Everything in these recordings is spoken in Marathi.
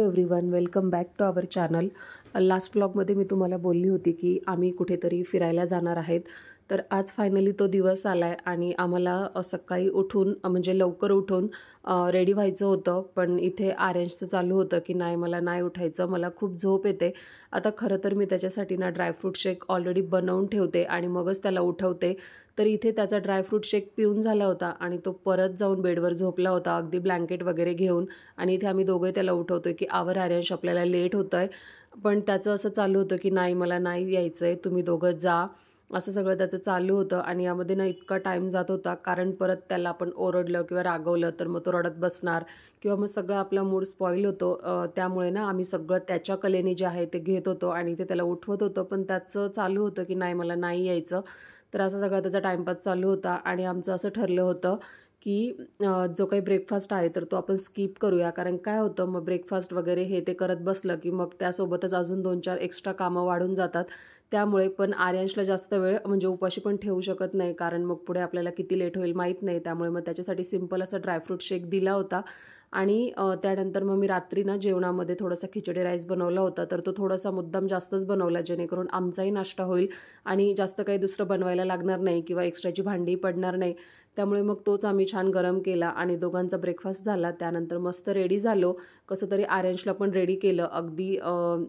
Everyone, welcome back to our channel. Last व्लॉगमध्ये मी तुम्हाला बोलली होती की आम्ही कुठेतरी फिरायला जाणार आहेत। तर आज फायनली तो दिवस आलाय आणि आम्हाला सकाळी उठून म्हणजे लवकर उठून रेडी व्हायचं होतं, पण इथे आर्यनचं चालू होतं की नाही, मला नाही उठायचं, मला खूप झोप येते। आता खरं तर मी त्याच्यासाठी ना ड्रायफ्रूट शेक ऑलरेडी बनवून ठेवते आणि मगच त्याला उठवते। तर इथे त्याचा ड्रायफ्रूट शेक पिऊन झाला होता आणि तो परत जाऊन बेडवर झोपला होता अगदी ब्लँकेट वगैरे घेऊन। आणि इथे आम्ही दोघे त्याला उठवतोय की आवर आर्यश, आपल्याला लेट होतंय। पण त्याचं असं चालू होतं की नाही, मला नाही यायचंय, तुम्ही दोघं जा, असं सगळं त्याचं चालू होतं। आणि यामध्ये ना इतका टाईम जात होता, कारण परत त्याला आपण ओरडलं किंवा रागवलं तर मग तो रडत बसणार किंवा मग सगळं आपला मूड स्पॉईल होतो। त्यामुळे ना आम्ही सगळं त्याच्या कलेने जे आहे ते घेत होतो आणि ते त्याला उठवत होतो, पण त्याचं चालू होतं की नाही, मला नाही यायचं। तर असं सगळं त्याचा टाईमपास चालू होता आणि आमचं असं ठरलं होतं की जो काही ब्रेकफास्ट आहे तर तो आपण स्किप करूया। कारण काय होतं, मग ब्रेकफास्ट वगैरे हे ते करत बसलं की मग त्यासोबतच अजून 2-4 एक्स्ट्रा कामं वाढून जातात। त्यामुळे पण आर्यांशला जास्त वेळ म्हणजे उपाशी पण ठेवू शकत नाही, कारण मग पुढे आपल्याला किती लेट होईल माहीत नाही। त्यामुळे मग त्याच्यासाठी सिंपल असा ड्रायफ्रूट शेक दिला होता। आणि त्यानंतर मग मी रात्री ना जेवणामध्ये थोडासा खिचडी राईस बनवला होता, तर तो थोडासा मुद्दाम जास्तच बनवला जेणेकरून आमचाही नाश्ता होईल आणि जास्त काही दुसरं बनवायला लागणार नाही किंवा एक्स्ट्राची भांडी पडणार नाही। त्यामुळे मग तोच आम्ही छान गरम केला आणि दोघांचा ब्रेकफास्ट झाला। त्यानंतर मस्त रेडी झालो, कसं तरी आर्यनशला पण रेडी केलं अगदी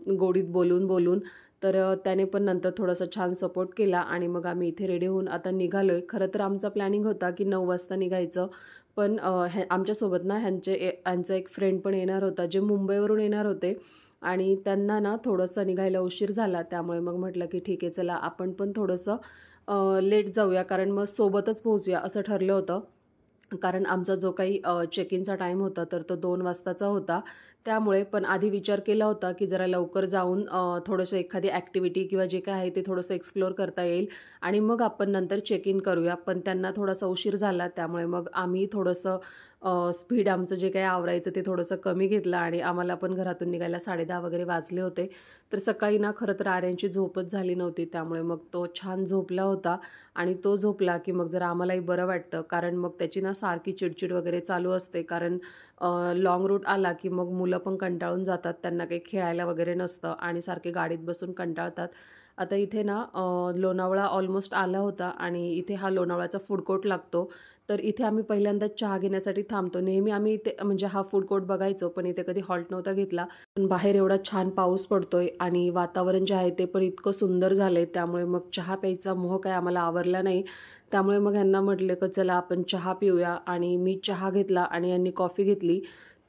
गोडीत बोलून बोलून। तर त्याने पण नंतर थोडासा छान सपोर्ट केला आणि मग आम्ही इथे रेडी होऊन आता निघालोय। खरं तर आमचा प्लॅनिंग होता की 9 वाजता निघायचं, पण आमच्यासोबत ना ह्यांचा एक फ्रेंड पण येणार होता, जे मुंबईवरून येणार होते आणि त्यांना ना थोडंसं निघायला उशीर झाला। त्यामुळे मग म्हटलं की ठीक आहे, चला आपण पण थोडंसं लेट जाऊया, कारण मग सोबतच पोहोचूया असं ठरलं होतं। कारण आमचा जो काही चेक इनचा टाईम होता तर तो 2 वाजताचा होता। त्यामुळे पण आधी विचार केला होता की जरा लवकर जाऊन थोडंसं एखादी ॲक्टिव्हिटी किंवा जे काय आहे ते थोडंसं एक्सप्लोअर करता येईल आणि मग आपण नंतर चेक इन करूया। पण त्यांना थोडासा उशीर झाला, त्यामुळे मग आम्ही थोडंसं स्पीड आमचं जे काही आवरायचं ते थोडंसं कमी घेतलं आणि आम्हाला पण घरातून निघायला 10:30 वगैरे वाजले होते। तर सकाळी ना खरं तर आर्यनची झोपच झाली नव्हती, त्यामुळे मग तो छान झोपला होता आणि तो झोपला की मग जरा आम्हालाही बरं वाटतं, कारण मग त्याची ना सारखी चिडचिड वगैरे चालू असते। कारण लाँग रूट आला की मग मुलं पण कंटाळून जातात, त्यांना काही खेळायला वगैरे नसतं आणि सारखे गाडीत बसून कंटाळतात। आता इथे ना लोणावळा ऑलमोस्ट आला होता आणि इथे हा लोणावळ्याचा फूड कोर्ट लागतो। तर इथे आम्ही पहिल्यांदा चहा घेण्यासाठी थांबतो। नेहमी आम्ही इथे म्हणजे हा फूड कोर्ट बघायचो, पण इथे कधी हॉल्ट नव्हता घेतला। पण बाहेर एवढा छान पाऊस पडतोय आणि वातावरण जे आहे ते पण इतकं सुंदर झालंय, त्यामुळे मग चहा प्यायचा मोह काय आम्हाला आवरला नाही। त्यामुळे मग ह्यांना म्हटलं की चला आपण चहा पिऊया आणि मी चहा घेतला आणि यांनी कॉफी घेतली।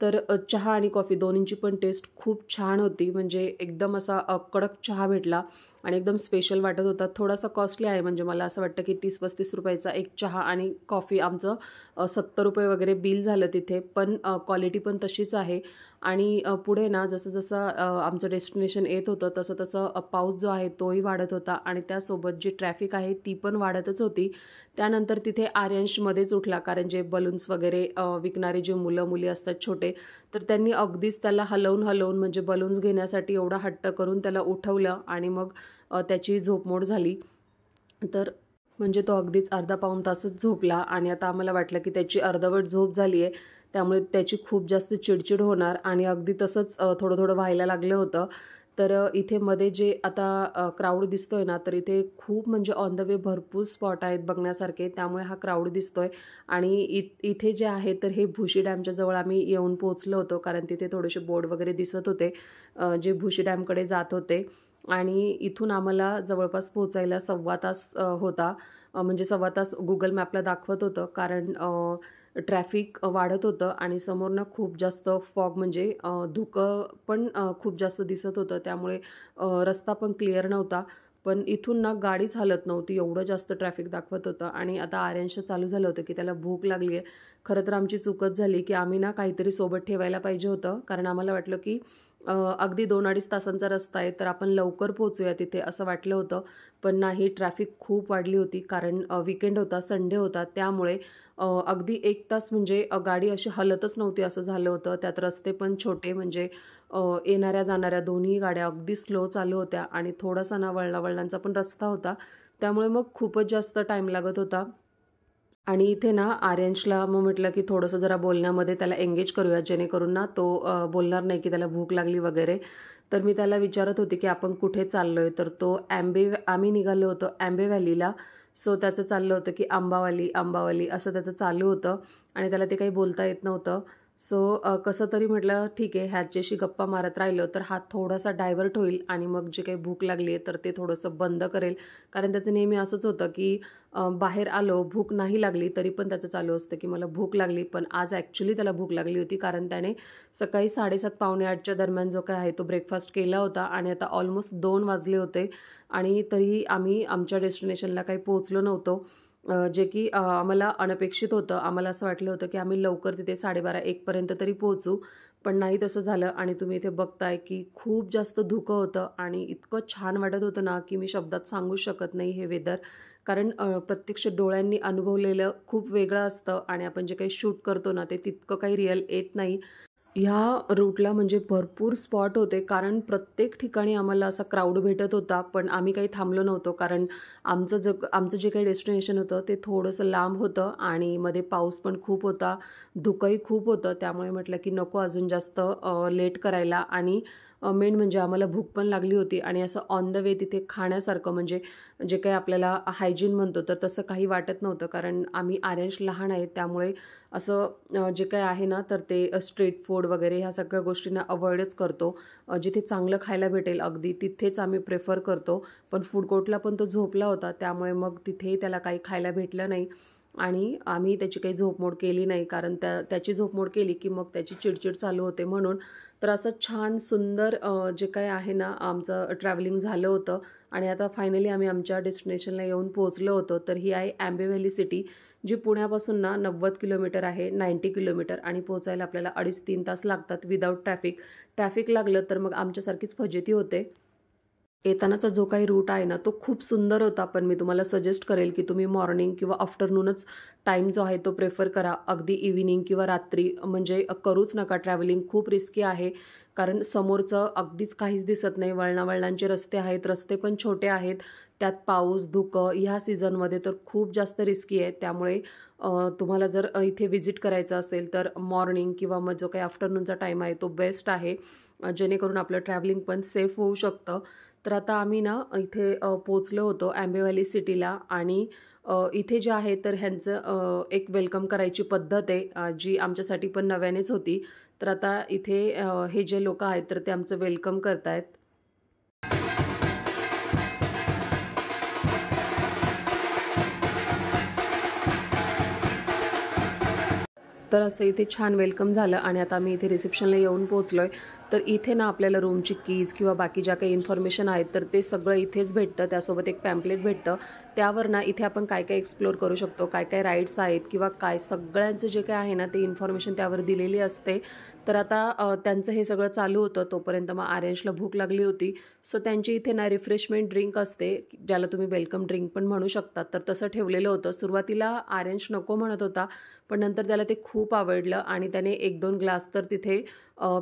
तर चहा आणि कॉफी दोन्हींची पण टेस्ट खूप छान होती, म्हणजे एकदम असा कडक चहा भेटला आणि एकदम स्पेशल वाटत होता। थोडासा कॉस्टली आहे, म्हणजे मला असं वाटतं की 30-35 रुपयाचा एक चहा आणि कॉफी, आमचं 70 रुपये वगैरे बिल झालं तिथे। पण क्वालिटी पण तशीच आहे आणि पुढे ना जसं जसं आमचं डेस्टिनेशन येत होतं तसं तसं पाऊस जो आहे तोही वाढत होता आणि त्यासोबत जी ट्रॅफिक आहे ती पण वाढतच होती। त्यानंतर तिथे आर्यनशमध्येच उठला, कारण जे बलून्स वगैरे विकणारे जे मुलं मुली असतात छोटे, तर त्यांनी अगदीच त्याला हलवून हलवून म्हणजे बलून्स घेण्यासाठी एवढा हट्ट करून त्याला उठवलं आणि मग त्याची झोपमोड झाली। तर म्हणजे तो अगदीच अर्धा-पाऊण तासच झोपला आणि आता आम्हाला वाटलं की त्याची अर्धवट झोप झाली आहे, त्यामुळे त्याची खूप जास्त चिडचिड होणार आणि अगदी तसंच थोडं थोडं व्हायला लागलं होतं। तर इथे मध्ये जे आता क्राऊड दिसतोय ना, तर इथे खूप म्हणजे ऑन द वे भरपूर स्पॉट आहेत बघण्यासारखे, त्यामुळे हा क्राऊड दिसतोय। आणि इथे जे आहे तर हे भुशी डॅमच्या जवळ आम्ही येऊन पोहोचलो होतो, कारण तिथे थोडेसे बोर्ड वगैरे दिसत होते जे भुशी डॅमकडे जात होते आणि इथून आम्हाला जवळपास पोहोचायला 1.25 तास होता। म्हणजे 1.25 तास गुगल मॅपला दाखवत होतं, कारण ट्रॅफिक वाढत होतं आणि समोरनं खूप जास्त फॉग म्हणजे धुकं पण खूप जास्त दिसत होतं, त्यामुळे रस्ता पण क्लिअर नव्हता। पण इथून ना गाडीच हलत नव्हती, एवढं जास्त ट्रॅफिक दाखवत होतं। आणि आता आर्यनचं चालू झालं होतं की त्याला भूक लागली आहे। खरं तर आमची चूकच झाली की आम्ही ना काहीतरी सोबत ठेवायला पाहिजे होतं, कारण आम्हाला वाटलं की अगदी 2-2.5 तासांचा रस्ता आहे तर आपण लवकर पोहोचूया तिथे असं वाटलं होतं। पण नाही, ट्रॅफिक खूप वाढली होती, कारण वीकेंड होता, संडे होता, त्यामुळे अगदी 1 तास म्हणजे गाडी अशी हलतच नव्हती असं झालं होतं। त्यात रस्ते पण छोटे, म्हणजे येणाऱ्या जाणाऱ्या दोन्ही गाड्या अगदी स्लो चालू होत्या आणि थोडासा ना वळणावळणांचा पण रस्ता होता, त्यामुळे मग खूपच जास्त टाईम लागत होता। आणि इथे ना आर्यांशला मग म्हटलं की थोडंसं जरा बोलण्यामध्ये त्याला एंगेज करूया, जेणेकरून ना तो बोलणार नाही की त्याला भूक लागली वगैरे. तर मी त्याला विचारत होते की आपण कुठे चाललोय, तर तो आम्ही निघालो होतो ॲम्बे व्हॅलीला. सो त्याचं चाललं होतं की आंबावाली आंबावाली असं त्याचं चालू होतं आणि त्याला ते काही बोलता येत नव्हतं. सो कसं तरी म्हटलं ठीक आहे, ह्याच्याशी गप्पा मारत राहिलो तर हा थोडासा डायव्हर्ट होईल आणि मग जे काही भूक लागली आहे तर ते थोडंसं बंद करेल. कारण त्याचं नेहमी असंच होतं की बाहेर आलो, भूक नाही लागली तरी पण त्याचं चालू असतं की मला भूक लागली. पण आज ॲक्च्युली त्याला भूक लागली होती, कारण त्याने सकाळी 7:30 पावणे 8च्या दरम्यान जो काय आहे तो ब्रेकफास्ट केला होता आणि आता ऑलमोस्ट 2 वाजले होते आणि तरीही आम्ही आमच्या डेस्टिनेशनला काही पोहोचलो नव्हतो. जे की आम्हाला अनपेक्षित होतं. आम्हाला असं वाटलं होतं की आम्ही लवकर तिथे 12:30-1 पर्यंत तरी पोहोचू, पण नाही तसं झालं. आणि तुम्ही इथे बघताय की खूप जास्त धुकं होतं आणि इतकं छान वाटत होतं ना की मी शब्दात सांगू शकत नाही हे वेदर. कारण प्रत्यक्ष डोळ्यांनी अनुभवलेलं खूप वेगळं असतं आणि आपण जे काही शूट करतो ना ते तितकं काही रिअल येत नाही. ह्या रूटला म्हणजे भरपूर स्पॉट होते, कारण प्रत्येक ठिकाणी आम्हाला असा क्राऊड भेटत होता. पण आम्ही काही थांबलो नव्हतो, कारण आमचं जे काही डेस्टिनेशन होतं ते थोडंसं लांब होतं आणि मध्ये पाऊस पण खूप होता, धुकंही खूप होतं. त्यामुळे म्हटलं की नको अजून जास्त लेट करायला. आणि मेन म्हणजे आम्हाला भूक पण लागली होती आणि असं ऑन द वे तिथे खाण्यासारखं म्हणजे जे काही आपल्याला हायजीन म्हणतो तर तसं काही वाटत नव्हतं. कारण आम्ही आर्यांश लहान आहे, त्यामुळे असं जे काही आहे ना तर ते स्ट्रीट फूड वगैरे ह्या सगळ्या गोष्टींना अवॉइडच करतो. जिथे चांगलं खायला भेटेल अगदी तिथेच आम्ही प्रेफर करतो. पण फूड कोर्टला पण तो झोपला होता, त्यामुळे मग तिथेही त्याला काही खायला भेटलं नाही आणि आम्ही त्याची काही झोपमोड केली नाही, कारण त्याची झोपमोड केली की मग त्याची चिडचिड चालू होते म्हणून. तर असं छान सुंदर जे काही आहे ना आमचं ट्रॅव्हलिंग झालं होतं आणि आता फायनली आम्ही आमच्या डेस्टिनेशनला येऊन पोहोचलो होतो. तर ही आहे ॲम्बे व्हॅली सिटी, जी पुण्यापासून ना 90 किलोमीटर आहे, 90 किलोमीटर, आणि पोहोचायला आपल्याला 2.5-3 तास लागतात विदाऊट ट्रॅफिक. ट्रॅफिक लागलं तर मग आमच्यासारखीच फजिती होते. येतानाचा जो काही रूट आहे ना तो खूप सुंदर होता, पण मी तुम्हाला सजेस्ट करेल की तुम्ही मॉर्निंग किंवा आफ्टरनूनच टाईम जो आहे तो प्रेफर करा. अगदी इव्हिनिंग किंवा रात्री म्हणजे करूच नका. ट्रॅव्हलिंग खूप रिस्की आहे, कारण समोरचं अगदीच काहीच दिसत नाही. वळणावळणांचे रस्ते आहेत, रस्ते पण छोटे आहेत, त्यात पाऊस धुकं ह्या सीझनमध्ये तर खूप जास्त रिस्की आहे. त्यामुळे तुम्हाला जर इथे व्हिजिट करायचं असेल तर मॉर्निंग किंवा मग जो काही आफ्टरनूनचा टाईम आहे तो बेस्ट आहे, जेणेकरून आपलं ट्रॅव्हलिंग पण सेफ होऊ शकतं. तर आता आम्ही ना इथे पोचलो होतो ॲम्बे व्हॅली सिटीला. आणि इथे जे आहे तर ह्यांचं एक वेलकम करायची पद्धत आहे, जी आमच्यासाठी पण नव्यानेच होती. तर आता इथे हे जे लोक आहेत तर ते आमचं वेलकम करतायत. तर असं इथे छान वेलकम झालं आणि आता आम्ही इथे रिसेप्शनला येऊन पोहोचलो आहे. तर इथे ना आपल्याला रूमची कीज किंवा बाकी ज्या काही इन्फॉर्मेशन आहेत तर ते सगळं इथेच भेटतं. त्यासोबत एक पॅम्पलेट भेटतं. त्यावर ना इथे आपण काय काय एक्सप्लोर करू शकतो, काय काय राईड्स आहेत किंवा काय सगळ्यांचं जे काय आहे ना ते इन्फॉर्मेशन त्यावर दिलेली असते. तर आता त्यांचं हे सगळं चालू होतं तोपर्यंत मग आर्यांशला भूक लागली होती. सो त्यांची इथे ना रिफ्रेशमेंट ड्रिंक असते, ज्याला तुम्ही वेलकम ड्रिंक पण म्हणू शकता. तर तसं ठेवलेलं होतं. सुरुवातीला आर्यांश नको म्हणत होता, पण नंतर त्याला ते खूप आवडलं आणि त्याने 1-2 ग्लास तर तिथे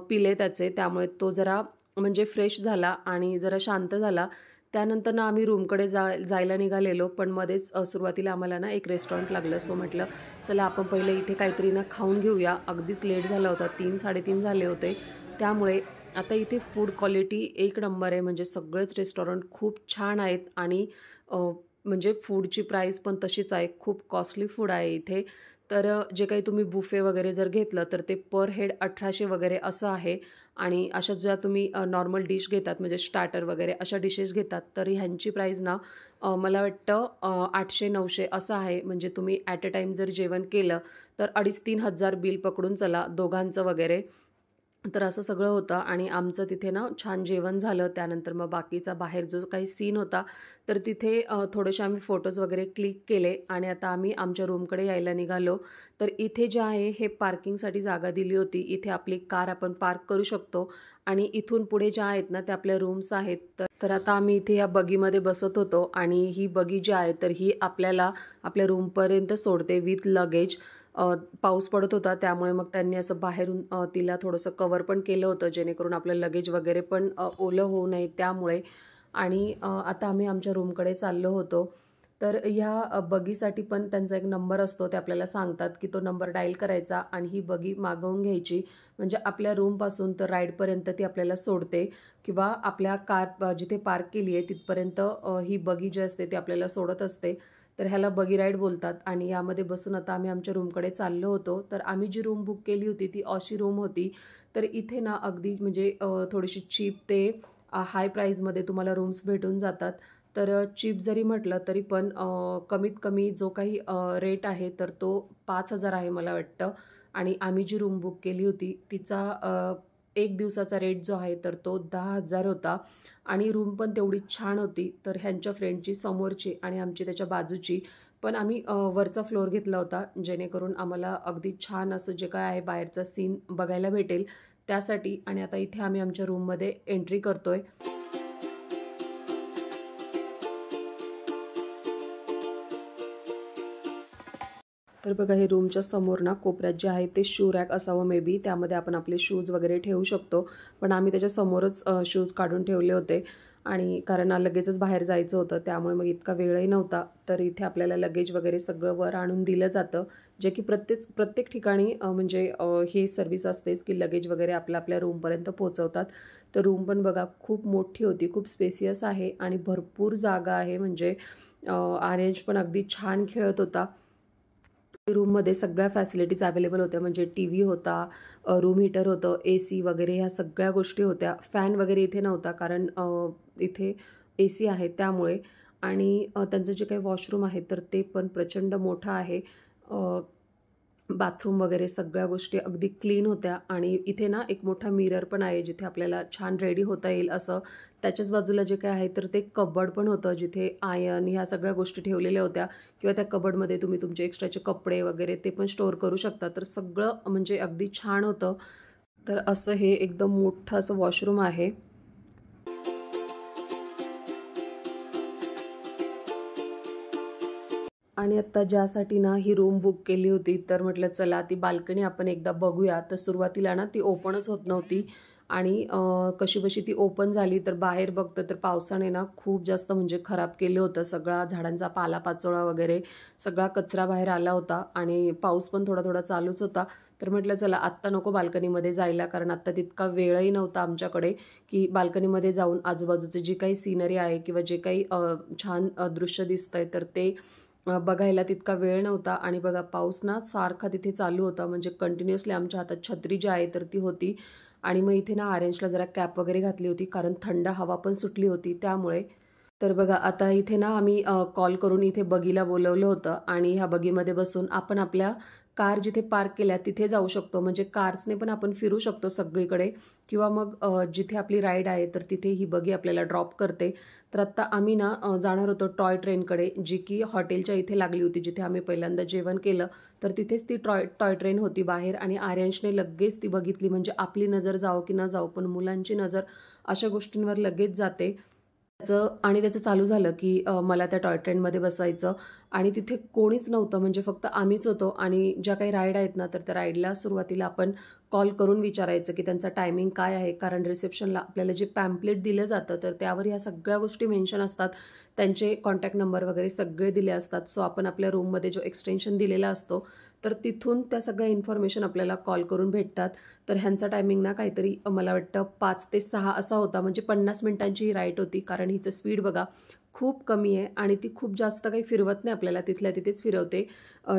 पिले त्याचे. त्यामुळे तो जरा म्हणजे फ्रेश झाला आणि जरा शांत झाला. त्यानंतर ना आम्ही रूमकडे जायला निघालेलो, पण मध्येच सुरुवातीला आम्हाला ना एक रेस्टॉरंट लागलं. सो म्हटलं चला आपण पहिले इथे काहीतरी ना खाऊन घेऊया. अगदीच लेट झाला होता, 3-3:30 झाले होते. त्यामुळे आता इथे फूड क्वालिटी एक नंबर आहे. म्हणजे सगळेच रेस्टॉरंट खूप छान आहेत आणि म्हणजे फूडची प्राईस पण तशीच आहे. खूप कॉस्टली फूड आहे इथे. तर जे काही तुम्ही बुफे वगैरे जर घेतलं तर ते पर हेड 1800 वगैरे असं आहे. आणि अशा ज्या तुम्ही नॉर्मल डिश घेतात म्हणजे स्टार्टर वगैरे अशा डिशेस घेतात तर ह्यांची प्राईज ना मला वाटतं 800-900 असं आहे. म्हणजे तुम्ही ॲट अ टाईम जर जेवण केलं तर 2,500-3,000 हजार बिल पकडून चला दोघांचं वगैरे. तर असं सगळं होतं आणि आमचं तिथे ना छान जेवण झालं. त्यानंतर मग बाकीचा बाहेर जो काही सीन होता तर तिथे थोडेसे आम्ही फोटोज वगैरे क्लिक केले आणि आता आम्ही आमच्या रूमकडे यायला निघालो. तर इथे जे आहे हे पार्किंगसाठी जागा दिली होती. इथे आपली कार आपण पार्क करू शकतो आणि इथून पुढे ज्या आहेत ना त्या आपल्या रूम्स आहेत. तर आता आम्ही इथे या बगीमध्ये बसत होतो आणि ही बगी जी आहे तर ही आपल्याला आपल्या रूमपर्यंत सोडते विथ लगेज. पाऊस पडत होता त्यामुळे मग त्यांनी असं बाहेरून तिला थोडंसं कवर पण केलं होतं, जेणेकरून आपलं लगेज वगैरे पण ओलं होऊ नये त्यामुळे. आणि आता आम्ही आमच्या रूमकडे चाललो होतो. तर ह्या बगीसाठी पण त्यांचा एक नंबर असतो, ते आपल्याला सांगतात की तो नंबर डायल करायचा आणि ही बगी मागवून घ्यायची. म्हणजे आपल्या रूमपासून तर राईडपर्यंत ती आपल्याला सोडते किंवा आपल्या कार जिथे पार्क केली आहे तिथपर्यंत ही बगी जी असते ती आपल्याला सोडत असते. तर ह्याला बगी राईड बोलतात आणि यामध्ये बसून आता आम्ही आमच्या रूमकडे चाललो होतो. तर आम्ही जी रूम बुक केली होती ती ऑशी रूम होती. तर इथे ना अगदी म्हणजे थोडीशी चीप ते हाय प्राईजमध्ये तुम्हाला रूम्स भेटून जातात. तर चीप जरी म्हटलं तरी पण कमीत कमी जो काही रेट आहे तर तो 5,000 आहे मला वाटतं. आणि आम्ही जी रूम बुक केली होती तिचा 1 दिवसाचा रेट जो आहे तर तो 10,000 होता. आणि रूम पण तेवढी छान होती. तर ह्यांच्या फ्रेंडची समोरची आणि आमची त्याच्या बाजूची पण आम्ही वरचा फ्लोअर घेतला होता, जेणेकरून आम्हाला अगदी छान असं जे काय आहे बाहेरचा सीन बघायला भेटेल त्यासाठी. आणि आता इथे आम्ही आमच्या रूममध्ये एंट्री करतोय. तर बघा हे रूमच्या समोर ना कोपऱ्यात जे आहे ते शू रॅक असावं मे बी, त्यामध्ये आपण आपले शूज वगैरे ठेवू शकतो. पण आम्ही त्याच्या समोरच शूज काढून ठेवले होते आणि कारण लगेचच बाहेर जायचं होतं त्यामुळे मग इतका वेळही नव्हता. तर इथे आपल्याला लगेज वगैरे सगळं वर आणून दिलं जातं, जे की प्रत्येक ठिकाणी म्हणजे हे सर्व्हिस असतेच की लगेज वगैरे आपल्या रूमपर्यंत पोहोचवतात. तर रूम पण बघा खूप मोठी होती, खूप स्पेसियस आहे आणि भरपूर जागा आहे. म्हणजे आर्यंश पण अगदी छान खेळत होता. रूममध्ये सगळ्या फॅसिलिटीज अवेलेबल होत्या. म्हणजे टीव्ही होता, रूम हीटर होतं, एसी वगैरे ह्या सगळ्या गोष्टी होत्या. फॅन वगैरे इथे नव्हता कारण इथे एसी आहे त्यामुळे. आणि त्यांचं जे काही वॉशरूम आहे तर ते पण प्रचंड मोठं आहे. बाथरूम वगैरे सगळ्या गोष्टी अगदी क्लीन होत्या. आणि इथे ना एक मोठा मिरर पण आहे जिथे आपल्याला छान रेडी होता येईल असं. त्याच्याच बाजूला जे काय आहे तर ते कबर्ड पण होतं जिथे आयर्न ह्या सगळ्या गोष्टी ठेवलेल्या होत्या किंवा त्या कबर्डमध्ये तुम्ही तुमचे एक्स्ट्राचे कपडे वगैरे ते पण स्टोअर करू शकता. तर सगळं म्हणजे अगदी छान होतं. तर असं हे एकदम मोठं असं वॉशरूम आहे. आणि आत्ता ज्यासाठी ना ही रूम बुक केली होती तर म्हटलं चला ती बाल्कनी आपण एकदा बघूया. तर सुरुवातीला ना ती ओपनच होत नव्हती आणि कशीबशी ती ओपन झाली. तर बाहेर बघतं तर पावसाने ना खूप जास्त म्हणजे खराब केलं होतं. सगळा झाडांचा पालापाचोळा वगैरे सगळा कचरा बाहेर आला होता आणि पाऊस पण थोडा थोडा चालूच होता. तर म्हटलं चला आत्ता नको बाल्कनीमध्ये जायला, कारण आत्ता तितका वेळही नव्हता आमच्याकडे की बाल्कनीमध्ये जाऊन आजूबाजूची जी काही सीनरी आहे किंवा जे काही छान दृश्य दिसतंय तर ते बघायला तितका वेळ नव्हता. आणि बघा पाऊस ना सारखा तिथे चालू होता, म्हणजे कंटिन्युअसली आमच्या हातात छत्री जी आहे तर ती होती. आणि मग इथे ना आर्यंशला जरा कॅप वगैरे घातली होती कारण थंड हवा पण सुटली होती त्यामुळे. तर बघा आता इथे ना आम्ही कॉल करून इथे बगीला बोलवलं होतं आणि ह्या बगीमध्ये बसून आपण आपल्या कार जिथे पार्क केल्या तिथे जाऊ शकतो. म्हणजे कार्सने पण आपण फिरू शकतो सगळीकडे किंवा मग जिथे आपली राईड आहे तर तिथे ही बगी आपल्याला ड्रॉप करते. तर आत्ता आम्ही ना जाणार होतो टॉय ट्रेनकडे, जी की हॉटेलच्या इथे लागली होती जिथे आम्ही पहिल्यांदा जेवण केलं. तर तिथेच ती टॉय ट्रेन होती बाहेर आणि आर्यंशने लगेच ती बघितली. म्हणजे आपली नजर जाओ की न जाओ पण मुलांची नजर अशा गोष्टींवर लगेच जाते. त्याचं चालू झालं की मला त्या टॉय ट्रेनमध्ये बसायचं आणि तिथे कोणीच नव्हतं. म्हणजे फक्त आम्हीच होतो आणि ज्या काही राईड आहेत ना तर त्या राईडला सुरुवातीला आपण कॉल करून विचारायचं की त्यांचा टायमिंग काय आहे, कारण रिसेप्शनला आपल्याला जे पॅम्पलेट दिलं जातं तर त्यावर ह्या सगळ्या गोष्टी मेन्शन असतात. त्यांचे कॉन्टॅक्ट नंबर वगैरे सगळे दिले असतात. सो आपण आपल्या रूममध्ये जो एक्सटेन्शन दिलेला असतो तर तिथून त्या सगळ्या इन्फॉर्मेशन आपल्याला कॉल करून भेटतात. तर ह्यांचा टायमिंग ना काहीतरी मला वाटतं 5 ते 6 असा होता. म्हणजे 50 मिनिटांची ही राईड होती, कारण हिचं स्पीड बघा खूप कमी आहे आणि ती खूप जास्त काही फिरवत नाही आपल्याला, तिथल्या तिथेच फिरवते.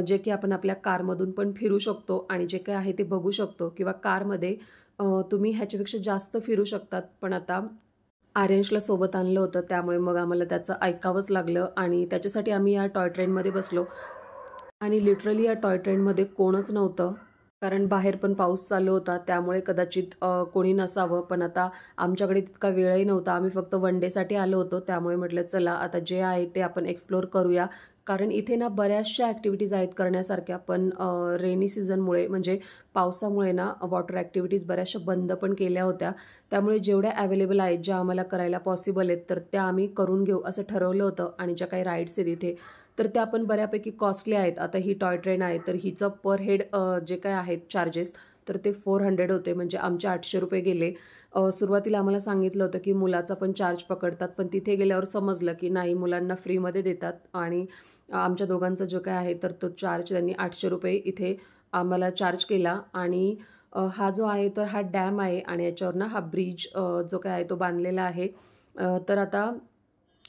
जे की आपण आपल्या कारमधून पण फिरू शकतो आणि जे काही आहे ते बघू शकतो किंवा कारमध्ये तुम्ही ह्याच्यापेक्षा जास्त फिरू शकतात. पण आता आर्यंशला सोबत आणलं होतं त्यामुळे मग आम्हाला त्याचं ऐकावंच लागलं आणि त्याच्यासाठी आम्ही या टॉय ट्रेनमध्ये बसलो. आणि लिटरली या टॉय ट्रेनमध्ये कोणच नव्हतं, कारण बाहेर पण पाऊस चालू होता त्यामुळे कदाचित कोणी नसावं. पण आता आमच्याकडे तितका वेळही नव्हता, आम्ही फक्त वन डेसाठी आलो होतो त्यामुळे म्हटलं चला आता जे आहे ते आपण एक्सप्लोअर करूया. कारण इथे ना बऱ्याचशा ॲक्टिव्हिटीज आहेत करण्यासारख्या, पण रेनी सीझनमुळे म्हणजे पावसामुळे ना वॉटर ॲक्टिव्हिटीज बऱ्याचशा बंद पण केल्या होत्या. त्यामुळे जेवढ्या अवेलेबल आहेत ज्या आम्हाला करायला पॉसिबल आहेत तर त्या आम्ही करून घेऊ असं ठरवलं होतं. आणि ज्या काही राईड्स आहेत इथे तर त्या पण बऱ्यापैकी कॉस्टली आहेत. आता ही टॉय ट्रेन आहे तर हिचं पर हेड जे काय आहेत चार्जेस तर ते 400 होते, म्हणजे आमचे 800 रुपये गेले. सुरुवातीला आम्हाला सांगितलं होतं की मुलाचा पण चार्ज पकडतात, पण तिथे गेल्यावर समजलं की नाही, मुलांना फ्रीमध्ये देतात आणि आमच्या दोघांचा जो काय आहे तर तो चार्ज त्यांनी 800 रुपये इथे आम्हाला चार्ज केला. आणि हा जो आहे तर हा डॅम आहे आणि याच्यावर ना हा ब्रिज जो काय आहे तो बांधलेला आहे. तर आता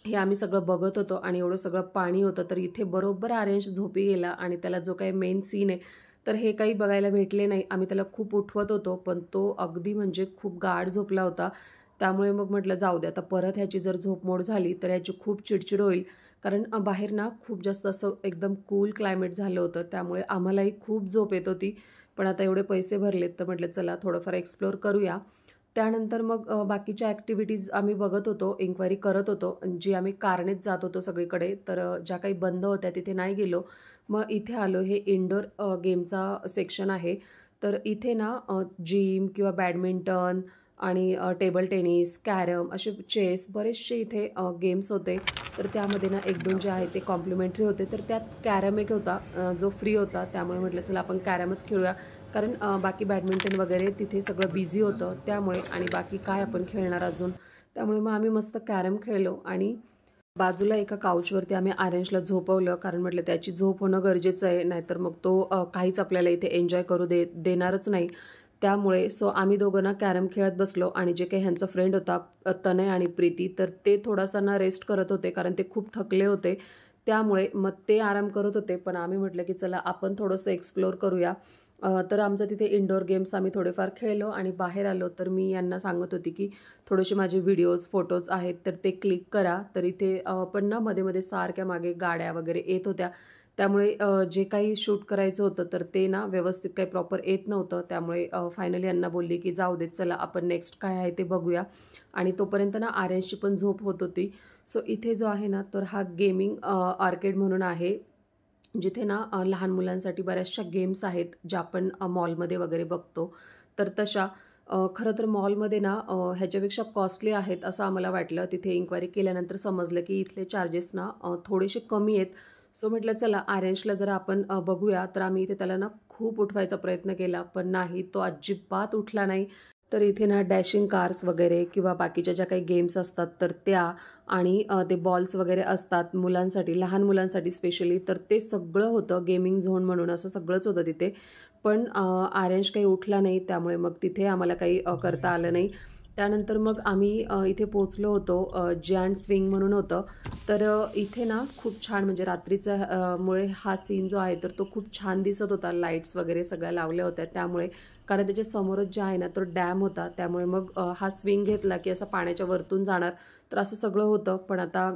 हे आम्ही सगळं बघत होतो आणि एवढं सगळं पाणी होतं, तर इथे बरोबर आर्यंश झोपी गेला आणि त्याला जो काही मेन सीन आहे तर हे काही बघायला भेटले नाही. आम्ही त्याला खूप उठवत होतो, पण तो अगदी म्हणजे खूप गाढ झोपला होता. त्यामुळे मग म्हटलं जाऊ दे, आता परत ह्याची जर झोपमोड झाली तर ह्याची खूप चिडचिड होईल. कारण बाहेर ना खूप जास्त असं एकदम कूल क्लायमेट झालं होतं, त्यामुळे आम्हालाही खूप झोप येत होती. पण आता एवढे पैसे भरलेत तर म्हटलं चला थोडंफार एक्सप्लोअर करूया. त्यानंतर मग बाकीच्या ॲक्टिव्हिटीज आम्ही बघत होतो, इन्क्वायरी करत होतो. जी आम्ही कारनेत जात होतो सगळीकडे, तर ज्या काही बंद होत्या तिथे नाही गेलो. मग इथे आलो, हे इंडोर गेमचा सेक्शन आहे. तर इथे ना जिम किंवा बॅडमिंटन आणि टेबल टेनिस, कॅरम, असे चेस बरेचसे इथे गेम्स होते. तर त्यामध्ये ना 1-2 जे आहे ते कॉम्प्लिमेंटरी होते. तर त्यात कॅरम एक होता जो फ्री होता. त्यामुळे म्हटलं चला आपण कॅरमच खेळूया. कारण बाकी बॅडमिंटन वगैरे तिथे सगळं बिझी होतं त्यामुळे, आणि बाकी काय आपण खेळणार अजून. त्यामुळे मग आम्ही मस्त कॅरम खेळलो आणि बाजूला एका काउचवरती आम्ही आर्यंशला झोपवलं. कारण म्हटलं त्याची झोप होणं गरजेचं आहे, नाहीतर मग तो काहीच आपल्याला इथे एन्जॉय करू देणारच नाही. त्यामुळे आम्ही दोघं ना कॅरम खेळत बसलो आणि जे काही ह्यांचा फ्रेंड होता तनय आणि प्रीती, तर ते थोडासा ना रेस्ट करत होते कारण ते खूप थकले होते. त्यामुळे मग ते आराम करत होते, पण आम्ही म्हटलं की चला आपण थोडंसं एक्सप्लोअर करूया. तर आमचं तिथे इंडोर गेम्स आम्ही थोडेफार खेळलो आणि बाहेर आलो. तर मी यांना सांगत होती की थोडेसे माझे व्हिडिओज फोटोज आहेत तर ते क्लिक करा. तर इथे पण ना मध्ये मध्ये सारख्या मागे गाड्या वगैरे येत होत्या, त्यामुळे जे काही शूट करायचं होतं तर ते ना व्यवस्थित काही प्रॉपर येत नव्हतं. त्यामुळे फायनली यांना बोलली की जाऊ देत, चला आपण नेक्स्ट काय आहे ते बघूया. आणि तोपर्यंत ना आर्यनची पण झोप होत होती. इथे जो आहे ना तर हा गेमिंग आर्केड म्हणून आहे, जिथे ना लहान मुलांसाठी बऱ्याचशा गेम्स आहेत ज्या आपण मॉलमध्ये वगैरे बघतो. तर तशा खरं तर मॉलमध्ये ना ह्याच्यापेक्षा कॉस्टली आहेत असं आम्हाला वाटलं. तिथे इन्क्वायरी केल्यानंतर समजलं की इथले चार्जेस ना थोडेसे कमी आहेत. म्हटलं चला आर्यंशला जरा आपण बघूया. तर आम्ही इथे त्याला ना खूप उठवायचा प्रयत्न केला, पण नाही, तो अजिबात उठला नाही. तर इथे ना डॅशिंग कार्स वगैरे किंवा बाकीच्या ज्या काही गेम्स असतात तर त्या, आणि ते बॉल्स वगैरे असतात मुलांसाठी, लहान मुलांसाठी स्पेशली, तर ते सगळं होतं. गेमिंग झोन म्हणून असं सगळंच होतं तिथे. पण आर्यंश काही उठला नाही, त्यामुळे मग तिथे आम्हाला काही करता आलं नाही. त्यानंतर मग आम्ही इथे पोचलो होतो. जॅन्ट स्विंग म्हणून होतं. तर इथे ना खूप छान, म्हणजे रात्रीचा मुळे हा सीन जो आहे तर तो खूप छान दिसत होता. लाईट्स वगैरे सगळ्या लावल्या होत्या त्यामुळे, कारण त्याच्या समोरच जे आहे ना तो डॅम होता. त्यामुळे मग हा स्विंग घेतला की असा पाण्याच्या वरतून जाणार, तर असं सगळं होतं. पण आता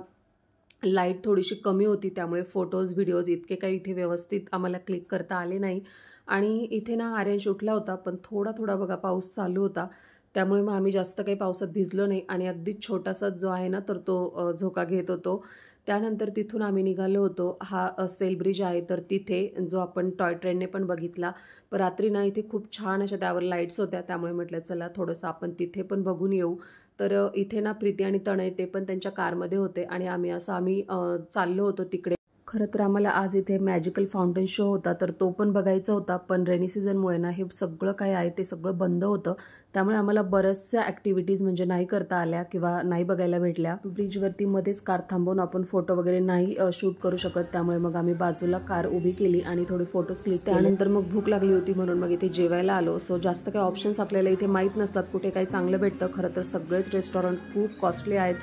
लाईट थोडीशी कमी होती त्यामुळे फोटोज व्हिडिओज इतके काही इथे व्यवस्थित आम्हाला क्लिक करता आले नाही. आणि इथे ना आर्यंश उठला होता, पण थोडा थोडा बघा पाऊस चालू होता. त्यामुळे मग आम्ही जास्त काही पावसात भिजलो नाही आणि अगदी छोटासाच जो आहे ना तर तो झोका घेत होतो. त्यानंतर तिथून आम्ही निघालो होतो. हा सेल ब्रिज आहे तर तिथे, जो आपण टॉय ट्रेनने पण बघितला. पण रात्री ना इथे खूप छान अशा त्यावर लाईट्स होत्या, त्यामुळे म्हटलं चला थोडंसं आपण तिथे पण बघून येऊ. तर इथे ना प्रीती आणि तनय ते पण त्यांच्या कारमध्ये होते आणि आम्ही चाललो होतो तिकडे. खरं तर आम्हाला आज इथे मॅजिकल फाउंटेन शो होता तर तो पण बघायचा होता, पण रेनी सीझनमुळे ना हे सगळं काय आहे ते सगळं बंद होतं. त्यामुळे आम्हाला बऱ्याचशा ॲक्टिव्हिटीज म्हणजे नाही करता आल्या किंवा नाही बघायला भेटल्या. ब्रिजवरती मध्येच कार थांबवून आपण फोटो वगैरे नाही शूट करू शकत, त्यामुळे मग आम्ही बाजूला कार उभी केली आणि थोडे फोटोज क्लिक केले. त्यानंतर मग भूक लागली होती म्हणून मग इथे जेवायला आलो. जास्त काही ऑप्शन्स आपल्याला इथे माहीत नसतात कुठे काही चांगलं भेटतं. खरं तर सगळेच रेस्टॉरंट खूप कॉस्टली आहेत,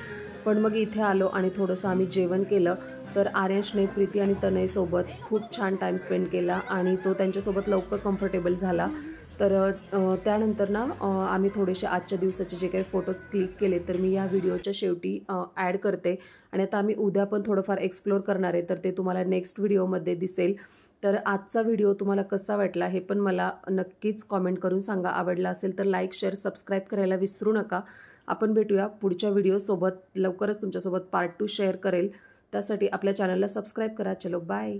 पण मग इथे आलो आणि थोडंसं आम्ही जेवण केलं. तर आर्यंशने प्रीती आणि तनयसोबत खूप छान टाईम स्पेंड केला आणि तो त्यांच्यासोबत लवकर कम्फर्टेबल झाला. तर त्यानंतर ना आम्ही थोडेसे आजच्या दिवसाचे जे काही फोटोज क्लिक केले तर मी या व्हिडिओच्या शेवटी ॲड करते. आणि आता आम्ही उद्या पण थोडंफार एक्सप्लोअर करणार आहे, तर ते तुम्हाला नेक्स्ट व्हिडिओमध्ये दिसेल. तर आजचा व्हिडिओ तुम्हाला कसा वाटला हे पण मला नक्कीच कॉमेंट करून सांगा. आवडला असेल तर लाईक, शेअर, सबस्क्राईब करायला विसरू नका. आपण भेटूया पुढच्या व्हिडिओसोबत. लवकरच तुमच्यासोबत पार्ट 2 शेअर करेल. त्यासाठी आपल्या चॅनलला सबस्क्राईब करा. चलो बाय.